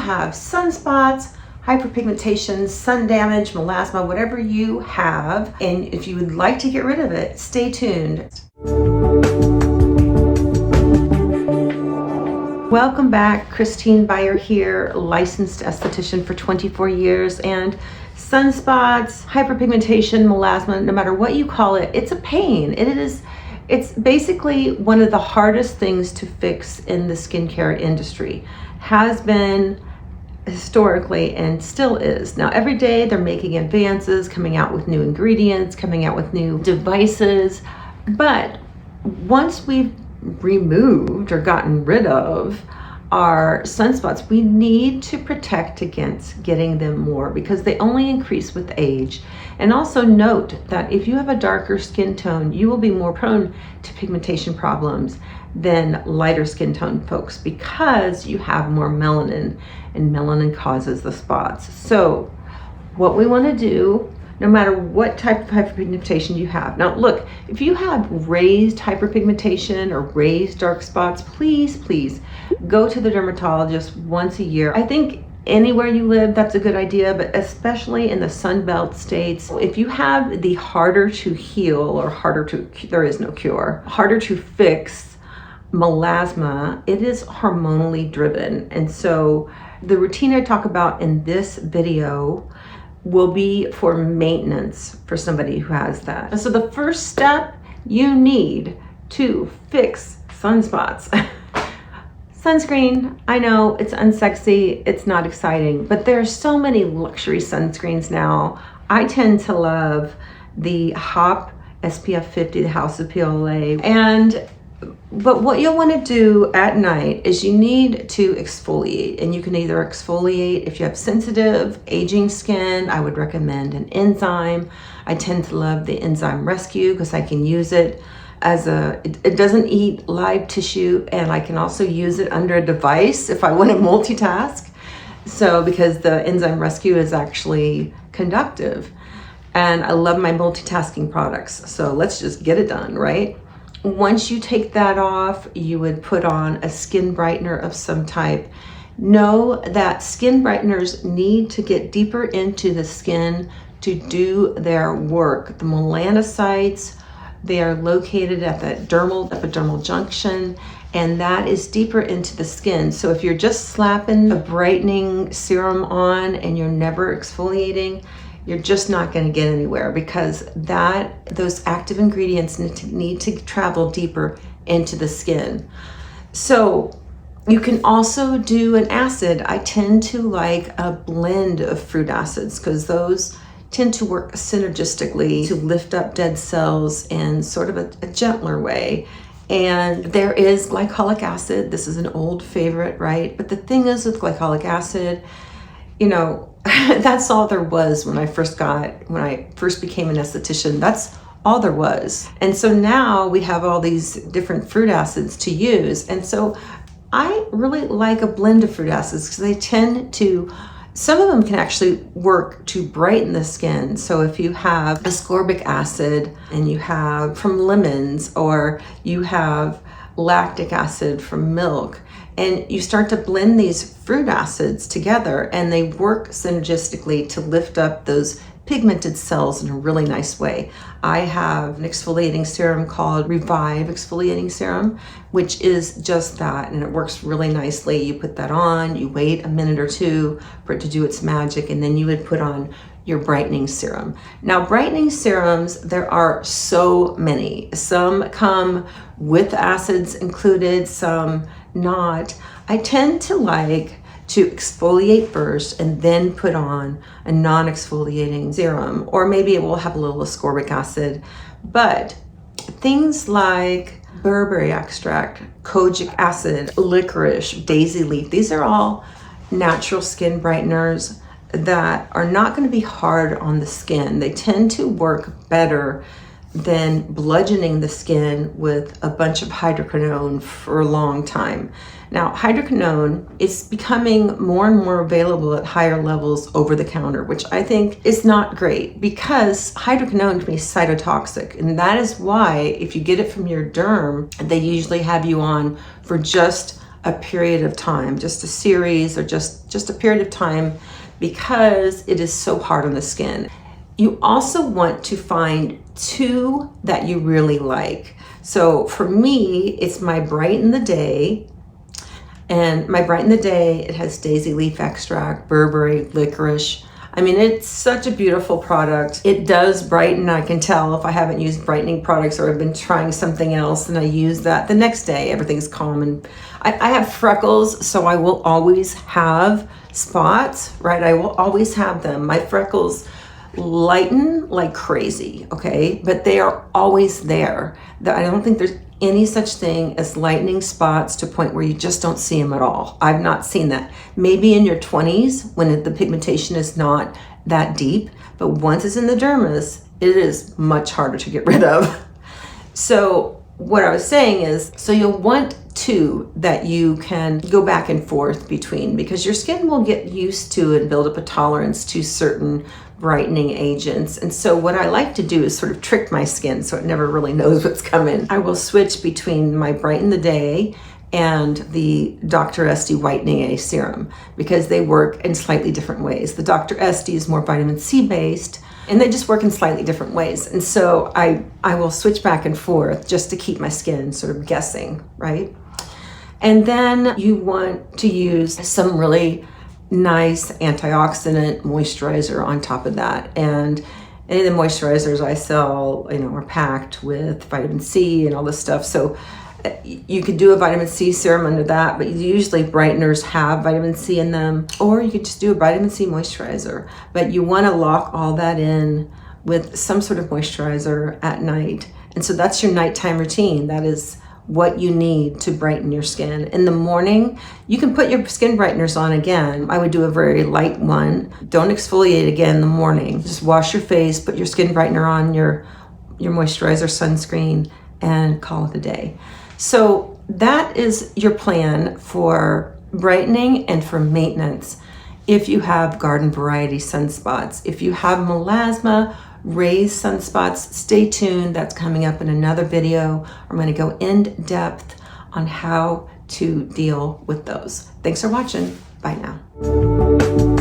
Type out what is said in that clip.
have sunspots, hyperpigmentation, sun damage, melasma, whatever you have, and if you would like to get rid of it, stay tuned. Welcome back. Christine Byer here, licensed esthetician for 24 years, and sunspots, hyperpigmentation, melasma, no matter what you call it, it's a pain. It's basically one of the hardest things to fix in the skincare industry. Has been historically and still is. Now every day they're making advances, coming out with new ingredients, coming out with new devices, but once we've removed or gotten rid of our sunspots, we need to protect against getting them more because they only increase with age. And also note that if you have a darker skin tone, you will be more prone to pigmentation problems than lighter skin tone folks because you have more melanin, and melanin causes the spots. So what we want to do, no matter what type of hyperpigmentation you have. Now look, if you have raised hyperpigmentation or raised dark spots, please go to the dermatologist once a year. I think anywhere you live, that's a good idea, but especially in the Sun Belt states, if you have the harder to heal or there is no cure, harder to fix melasma, it is hormonally driven. And so the routine I talk about in this video will be for maintenance for somebody who has that. And so the first step you need to fix sunspots. Sunscreen, I know it's unsexy, it's not exciting, but there are so many luxury sunscreens now. I tend to love the HOP SPF 50, the House of PLA, but what you'll want to do at night is you need to exfoliate, and you can either exfoliate if you have sensitive, aging skin. I would recommend an enzyme. I tend to love the enzyme rescue because I can use it it doesn't eat live tissue, and I can also use it under a device if I want to multitask. So because the enzyme rescue is actually conductive, and I love my multitasking products. So let's just get it done, right? Once you take that off, you would put on a skin brightener of some type. Know that skin brighteners need to get deeper into the skin to do their work. The melanocytes, they are located at the epidermal junction, and that is deeper into the skin. So if you're just slapping a brightening serum on and you're never exfoliating, you're just not going to get anywhere because those active ingredients need to travel deeper into the skin. So you can also do an acid. I tend to like a blend of fruit acids because those tend to work synergistically to lift up dead cells in sort of a gentler way. And there is glycolic acid. This is an old favorite, right? But the thing is with glycolic acid, that's all there was when I first became an esthetician. That's all there was. And so now we have all these different fruit acids to use. And so I really like a blend of fruit acids because some of them can actually work to brighten the skin. So if you have ascorbic acid and you have from lemons, or you have lactic acid from milk, and you start to blend these fruit acids together, and they work synergistically to lift up those pigmented cells in a really nice way. I have an exfoliating serum called Revive Exfoliating Serum, which is just that, and it works really nicely. You put that on, you wait a minute or two for it to do its magic, and then you would put on your brightening serum. Now, brightening serums, there are so many. Some come with acids included, some not. I tend to like to exfoliate first and then put on a non-exfoliating serum, or maybe it will have a little ascorbic acid. But things like berberry extract, kojic acid, licorice, daisy leaf, these are all natural skin brighteners that are not going to be hard on the skin. They tend to work better than bludgeoning the skin with a bunch of hydroquinone for a long time. Now, hydroquinone is becoming more and more available at higher levels over the counter, which I think is not great because hydroquinone can be cytotoxic. And that is why if you get it from your derm, they usually have you on for just a period of time, just a series or just a period of time, because it is so hard on the skin. You also want to find 2 that you really like. So for me, it's my Brighten the Day. And my Brighten the Day, it has daisy leaf extract, berberry, licorice. I mean, it's such a beautiful product. It does brighten. I can tell if I haven't used brightening products or I've been trying something else and I use that, the next day everything's calm. And I have freckles, so I will always have spots, right? I will always have them. My freckles lighten like crazy, okay? But they are always there. I don't think there's any such thing as lightening spots to a point where you just don't see them at all. I've not seen that. Maybe in your 20s when the pigmentation is not that deep, but once it's in the dermis, it is much harder to get rid of. So what I was saying is, so you'll want 2 that you can go back and forth between, because your skin will get used to and build up a tolerance to certain brightening agents. And so what I like to do is sort of trick my skin so it never really knows what's coming. I will switch between my Brighten the Day and the Dr. Estee Whitening A Serum because they work in slightly different ways. The Dr. Estee is more vitamin C based, and they just work in slightly different ways. And so I will switch back and forth just to keep my skin sort of guessing, right? And then you want to use some really nice antioxidant moisturizer on top of that. And any of the moisturizers I sell, are packed with vitamin C and all this stuff. So you could do a vitamin C serum under that, but usually brighteners have vitamin C in them, or you could just do a vitamin C moisturizer. But you want to lock all that in with some sort of moisturizer at night. And so that's your nighttime routine. That is what you need to brighten your skin. In the morning, you can put your skin brighteners on again. I would do a very light one. Don't exfoliate again in the morning. Just wash your face, put your skin brightener on, your moisturizer, sunscreen, and call it a day. So that is your plan for brightening and for maintenance. If you have garden variety sunspots, if you have melasma, raised sunspots, stay tuned. That's coming up in another video. I'm going to go in depth on how to deal with those. Thanks for watching. Bye now.